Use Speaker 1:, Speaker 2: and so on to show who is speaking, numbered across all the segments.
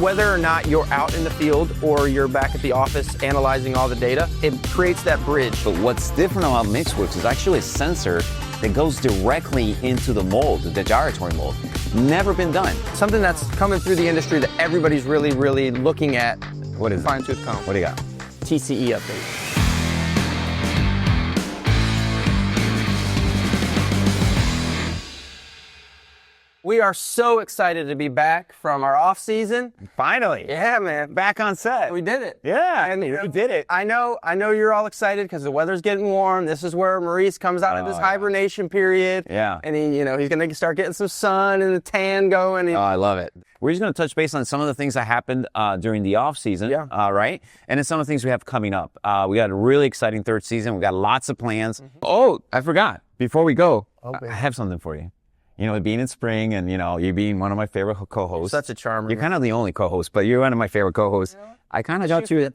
Speaker 1: Whether or not you're out in the field or you're back at the office analyzing all the data, it creates that bridge.
Speaker 2: But what's different about MixWorx is actually a sensor that goes directly into the mold, the gyratory mold. Never been done.
Speaker 1: Something that's coming through the industry that everybody's really, really looking at.
Speaker 2: What is it?
Speaker 1: Fine-tooth comb.
Speaker 2: What do you got?
Speaker 1: TCE update. We are so excited to be back from our off season.
Speaker 2: Finally.
Speaker 1: Yeah, man.
Speaker 2: Back on set.
Speaker 1: We did it.
Speaker 2: Yeah,
Speaker 1: And
Speaker 2: we did it.
Speaker 1: I know you're all excited because the weather's getting warm. This is where Maurice comes out of his hibernation period.
Speaker 2: Yeah.
Speaker 1: And he's going to start getting some sun and the tan going.
Speaker 2: Oh, I love it. We're just going to touch base on some of the things that happened during the off season, right? And then some of the things we have coming up. We got a really exciting third season. We got lots of plans. Oh, I forgot. Before we go, I have something for you. You know, being in spring and, you being one of my favorite co-hosts.
Speaker 1: Such a charmer.
Speaker 2: You're kind of the only co-host, but you're one of my favorite co-hosts. I kind of got you.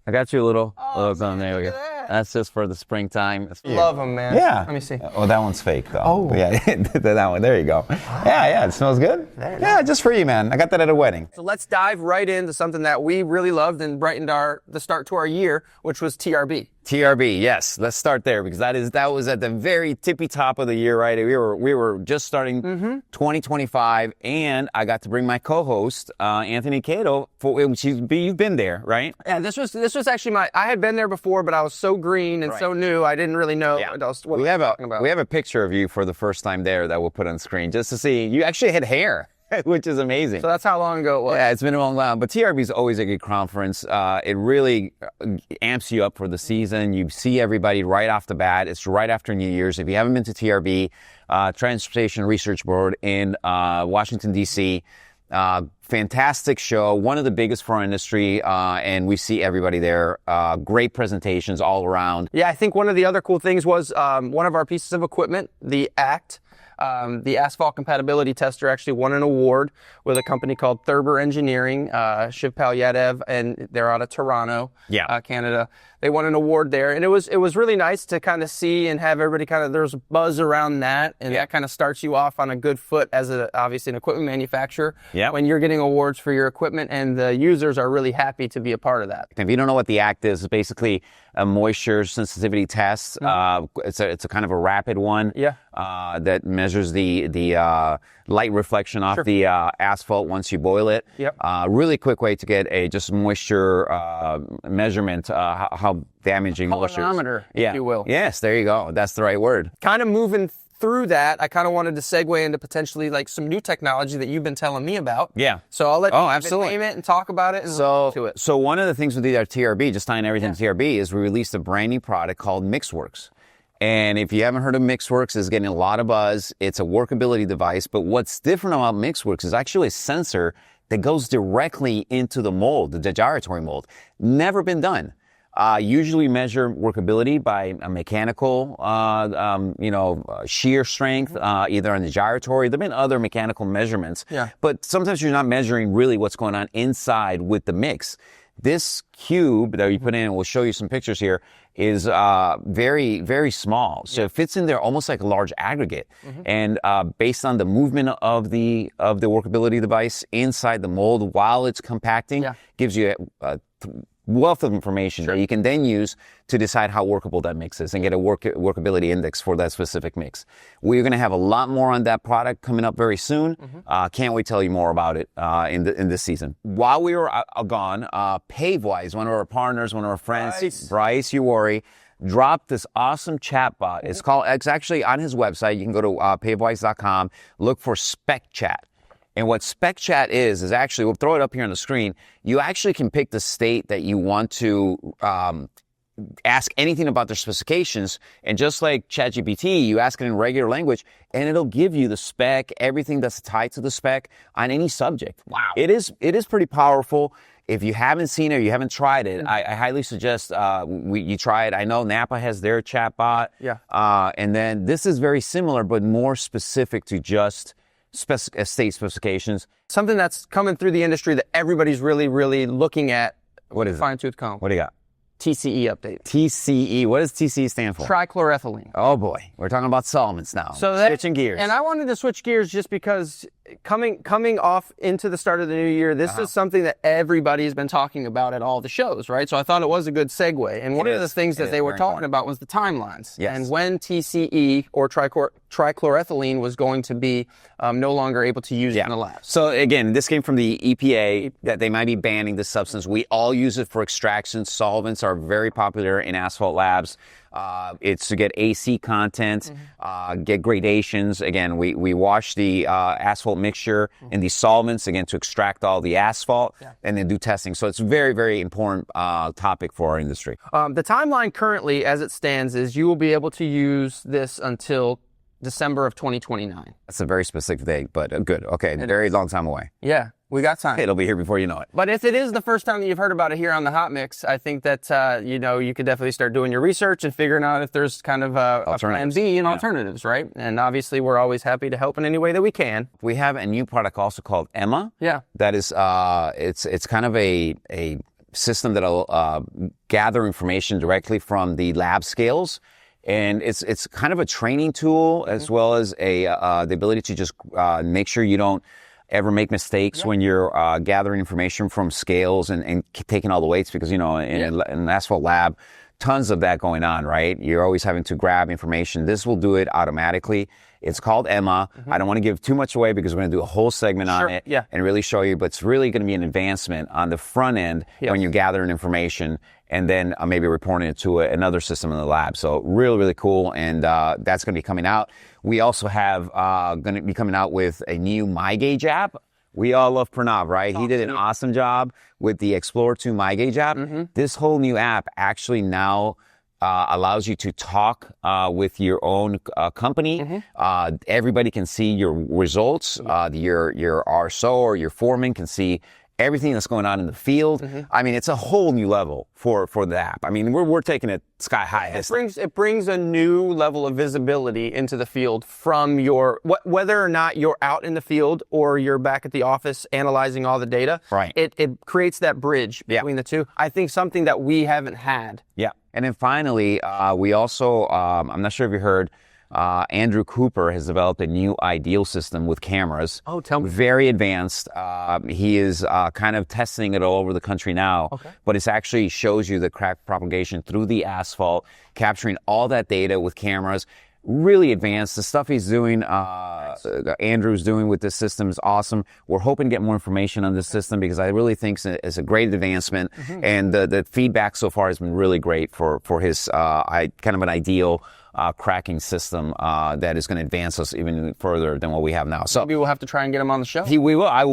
Speaker 2: I got you a little something. There we go. That's just for the springtime.
Speaker 1: Love them, man.
Speaker 2: Yeah.
Speaker 1: Let me see.
Speaker 2: Oh, that one's fake, though.
Speaker 1: Oh.
Speaker 2: Yeah, that one. There you go. Yeah, it smells good. Yeah, just for you, man. I got that at a wedding.
Speaker 1: So let's dive right into something that we really loved and brightened the start to our year, which was TRB.
Speaker 2: TRB, yes. Let's start there because that was at the very tippy top of the year, right? We were just starting 2025, and I got to bring my co-host Anthony Cato. You've been there, right?
Speaker 1: Yeah, this was actually I had been there before, but I was so green and so new, I didn't really know what I was talking about.
Speaker 2: We have a picture of you for the first time there that we'll put on screen just to see. You actually had hair. Which is amazing.
Speaker 1: So that's how long ago it was.
Speaker 2: Yeah, it's been a long time. But TRB is always a good conference. It really amps you up for the season. You see everybody right off the bat. It's right after New Year's. If you haven't been to TRB, Transportation Research Board in Washington, D.C., fantastic show, one of the biggest for our industry, and we see everybody there. Great presentations all around.
Speaker 1: Yeah, I think one of the other cool things was one of our pieces of equipment, the ACT. The asphalt compatibility tester actually won an award with a company called Thurber Engineering, Shiv Palyadev, and they're out of Toronto, Canada. They won an award there, and it was really nice to kind of see and have everybody there's a buzz around that, and that kind of starts you off on a good foot as obviously an equipment manufacturer when you're getting awards for your equipment, and the users are really happy to be a part of that.
Speaker 2: If you don't know what the ACT is, it's basically a moisture sensitivity test. It's a kind of a rapid one that measures the light reflection off the asphalt once you boil it. Really quick way to get a just moisture measurement, how damaging moisture is.
Speaker 1: Chronometer, if you will.
Speaker 2: Yes, there you go. That's the right word.
Speaker 1: Kind of moving through that, I kind of wanted to segue into potentially like some new technology that you've been telling me about.
Speaker 2: Yeah.
Speaker 1: So I'll let you
Speaker 2: absolutely
Speaker 1: name it and talk about it and to it.
Speaker 2: So one of the things with our TRB, just tying everything to TRB, is we released a brand new product called MixWorx. And if you haven't heard of MixWorx, it's getting a lot of buzz. It's a workability device, but what's different about MixWorx is actually a sensor that goes directly into the mold, the gyratory mold. Never been done. Usually measure workability by a mechanical, shear strength, either on the gyratory. There have been other mechanical measurements, but sometimes you're not measuring really what's going on inside with the mix. This cube that we put in, and we'll show you some pictures here, is very, very small. So it fits in there almost like a large aggregate. And based on the movement of the workability device inside the mold while it's compacting, gives you a wealth of information that you can then use to decide how workable that mix is and get a workability index for that specific mix. We're going to have a lot more on that product coming up very soon. Can't wait to tell you more about it in this season. While we were gone, PaveWise, one of our partners, one of our friends, Bryce Uwari, dropped this awesome chatbot. It's actually on his website. You can go to pavewise.com, look for SpecChat. And what SpecChat is actually, we'll throw it up here on the screen, you actually can pick the state that you want to ask anything about their specifications. And just like ChatGPT, you ask it in regular language, and it'll give you the spec, everything that's tied to the spec on any subject. Wow. It is pretty powerful. If you haven't seen it or you haven't tried it, I highly suggest you try it. I know Napa has their chatbot. And then this is very similar, but more specific to just state specifications.
Speaker 1: Something that's coming through the industry that everybody's really, really looking at.
Speaker 2: What is it?
Speaker 1: Fine-tooth comb.
Speaker 2: What do you got?
Speaker 1: TCE update.
Speaker 2: TCE. What does TCE stand for?
Speaker 1: Trichloroethylene.
Speaker 2: Oh boy, we're talking about solvents now.
Speaker 1: So
Speaker 2: switching gears.
Speaker 1: And I wanted to switch gears just because coming off into the start of the new year, this is something that everybody's been talking about at all the shows, right? So I thought it was a good segue. And one of the things that they were talking about was the timelines.
Speaker 2: Yes.
Speaker 1: And when TCE or trichloroethylene was going to be no longer able to use it in the labs.
Speaker 2: So again, this came from the EPA that they might be banning this substance. We all use it for extraction. Solvents are very popular in asphalt labs. It's to get AC content, get gradations. Again, we wash the asphalt mixture in these solvents, again, to extract all the asphalt and then do testing. So it's a very, very important topic for our industry.
Speaker 1: The timeline currently, as it stands, is you will be able to use this until December of 2029.
Speaker 2: That's a very specific date, but good. Okay, very long time away.
Speaker 1: Yeah, we got time.
Speaker 2: It'll be here before you know it.
Speaker 1: But if it is the first time that you've heard about it here on the Hot Mix, I think that, you could definitely start doing your research and figuring out if there's kind of a plan B and alternatives, right? And obviously, we're always happy to help in any way that we can.
Speaker 2: We have a new product also called Emma.
Speaker 1: Yeah.
Speaker 2: That is, it's kind of a system that'll gather information directly from the lab scales. And it's kind of a training tool as well as the ability to just make sure you don't ever make mistakes when you're gathering information from scales and taking all the weights, because, in an asphalt lab, tons of that going on, right? You're always having to grab information. This will do it automatically. It's called Emma. I don't want to give too much away because we're going to do a whole segment on it and really show you, but it's really going to be an advancement on the front end when you're gathering information and then maybe reporting it to another system in the lab. So really, really cool. And that's going to be coming out. We also have going to be coming out with a new MyGauge app. We all love Pranav, right? He did an awesome job with the Explorer 2 MyGauge app. This whole new app actually now allows you to talk with your own company. Everybody can see your results. Your RSO or your foreman can see everything that's going on in the field. I mean, it's a whole new level for the app. I mean, we're taking it sky high.
Speaker 1: It brings a new level of visibility into the field from whether or not you're out in the field or you're back at the office analyzing all the data.
Speaker 2: Right.
Speaker 1: It creates that bridge between the two. I think something that we haven't had.
Speaker 2: Yeah. And then finally, we also, I'm not sure if you heard, Andrew Cooper has developed a new ideal system with cameras.
Speaker 1: Oh, tell me.
Speaker 2: Very advanced. He is kind of testing it all over the country now. Okay. But it actually shows you the crack propagation through the asphalt, capturing all that data with cameras. Really advanced. The stuff he's doing, Andrew's doing with this system is awesome. We're hoping to get more information on this system because I really think it's a great advancement. And the feedback so far has been really great for his kind of an ideal cracking system that is going to advance us even further than what we have now. So
Speaker 1: maybe we'll have to try and get him on the show.
Speaker 2: We will. I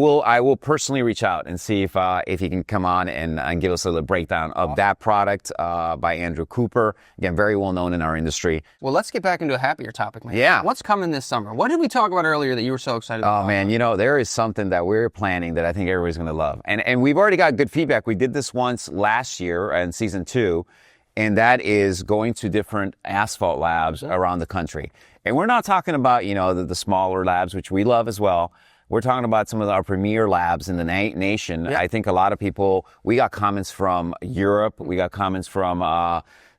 Speaker 2: will personally reach out and see if he can come on and give us a little breakdown of that product by Andrew Cooper. Again, very well known in our industry.
Speaker 1: Well, let's get back into a happier topic, man.
Speaker 2: Yeah.
Speaker 1: What's coming this summer? What did we talk about earlier that you were so excited about?
Speaker 2: Oh man, there is something that we're planning that I think everybody's going to love, and we've already got good feedback. We did this once last year in season 2. And that is going to different asphalt labs around the country. And we're not talking about, the smaller labs, which we love as well. We're talking about some of our premier labs in the nation. I think a lot of people, we got comments from Europe. We got comments from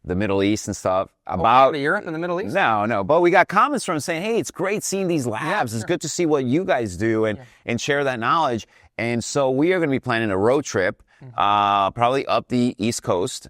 Speaker 2: the Middle East and stuff about
Speaker 1: Europe and the Middle East?
Speaker 2: No. But we got comments from saying, hey, it's great seeing these labs. It's good to see what you guys do and share that knowledge. And so we are going to be planning a road trip, probably up the East Coast.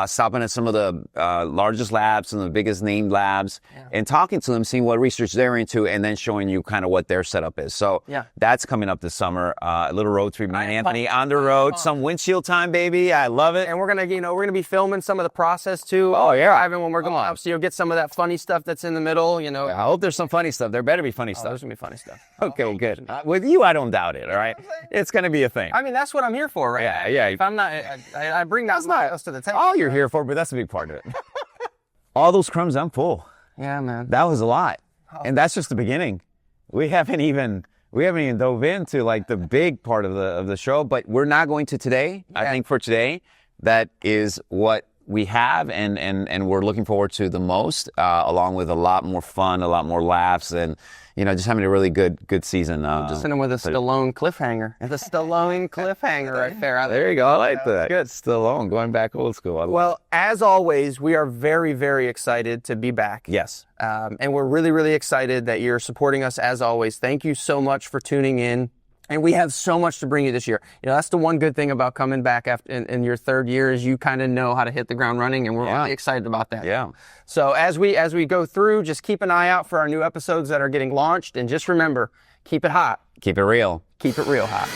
Speaker 2: Stopping at some of the largest labs, some of the biggest named labs, and talking to them, seeing what research they're into, and then showing you kind of what their setup is. So that's coming up this summer. A little road trip, Maurice and Anthony on the road, some windshield time, baby. I love it.
Speaker 1: And we're gonna be filming some of the process too.
Speaker 2: Oh yeah,
Speaker 1: Ivan, when we're going up, so you'll get some of that funny stuff that's in the middle.
Speaker 2: I hope there's some funny stuff. There better be funny stuff.
Speaker 1: There's gonna be funny stuff.
Speaker 2: Okay, well, good. With you, I don't doubt it. All right, it's gonna be a thing.
Speaker 1: I mean, that's what I'm here for, right?
Speaker 2: Yeah.
Speaker 1: If I'm not, I bring that else to the table.
Speaker 2: All you're here for, but that's a big part of it. All those crumbs, I'm full.
Speaker 1: Yeah, man.
Speaker 2: That was a lot, and that's just the beginning. We haven't even dove into like the big part of the show, but we're not going to today. I think for today, that is what we have and we're looking forward to the most, along with a lot more fun, a lot more laughs, and just having a really good season.
Speaker 1: Just in with a Stallone cliffhanger. The Stallone cliffhanger right there.
Speaker 2: There you go. I like that. Good. Stallone, going back old school.
Speaker 1: Well, as always, we are very, very excited to be back.
Speaker 2: Yes.
Speaker 1: And we're really, really excited that you're supporting us as always. Thank you so much for tuning in. And we have so much to bring you this year. That's the one good thing about coming back after in your third year is you kind of know how to hit the ground running, and we're really excited about that.
Speaker 2: Yeah.
Speaker 1: So as we go through, just keep an eye out for our new episodes that are getting launched, and just remember, keep it hot.
Speaker 2: Keep it real.
Speaker 1: Keep it real hot.